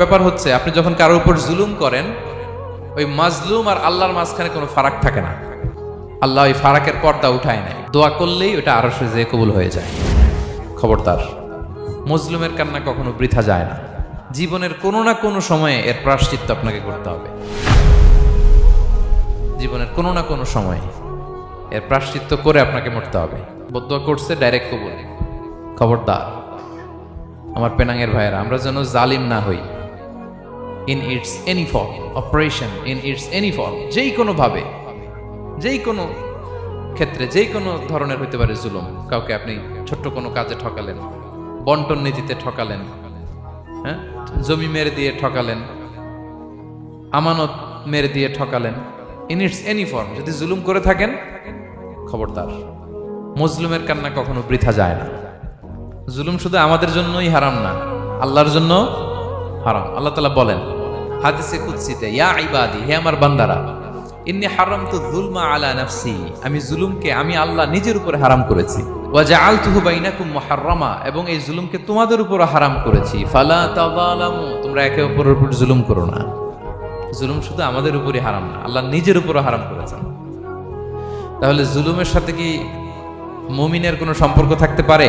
ব্যাপার হচ্ছে আপনি যখন কারোর উপর জুলুম করেন, ওই মাজলুম আর আল্লাহর মাঝখানে কোনো ফারাক থাকে না। আল্লাহ ওই ফারাকের পর্দা উঠায় নেয়, দোয়া করলেই ওটা আরশে যেয়ে কবুল হয়ে যায়। খবরদার, মজলুমের কান্না কখনো বৃথা যায় না। জীবনের কোনো না কোনো সময়ে এর প্রায়শ্চিত্ত আপনাকে করতে হবে। জীবনের কোনো না কোনো সময়ে এর প্রায়শ্চিত্ত করে আপনাকে মরতে হবে। বদদোয়া করছে, ডাইরেক্ট কবুল। খবরদার আমার পেনাঙ্গের ভাইয়েরা, আমরা যেন জালিম না হই। In it's any form, operation in it's any form, যেই কোনো ভাবে, যেই কোনো ক্ষেত্রে, যেই কোনো ধরনের হইতে পারে জুলুম। কাউকে আপনি ছোট্ট কোনো কাজে ঠকালেন, বন্টন নীতিতে ঠকালেন, হ্যাঁ, জমি মেরে দিয়ে ঠকালেন, আমানত মেরে দিয়ে ঠকালেন, ইন ইটস এনি ফর্ম যদি জুলুম করে থাকেন, খবরদার, মজলুমের কান্না কখনো বৃথা যায় না। জুলুম শুধু আমাদের জন্যই হারাম না, আল্লাহর জন্য হারাম। আল্লাহ তাআলা বলেন হাদিসে কুদসিতে, ইয়া ইবাদি, হে আমার বান্দারা, ইন্নী হারামতু যুলমা আলা নাফসি, আমি জুলুমকে আমি আল্লাহ নিজের উপরে হারাম করেছি। ওয়া জাআলতুহু বাইনাকুম মুহাররামা, এবং এই জুলুমকে তোমাদের উপর হারাম করেছি। ফালা তাযালামু, তোমরা একে অপরের উপর জুলুম করো না। জুলুম শুধু আমাদের উপরই হারাম না, আল্লাহ নিজের উপরও হারাম করেছেন। তাহলে জুলুমের সাথে কি মুমিনের কোনো সম্পর্ক থাকতে পারে?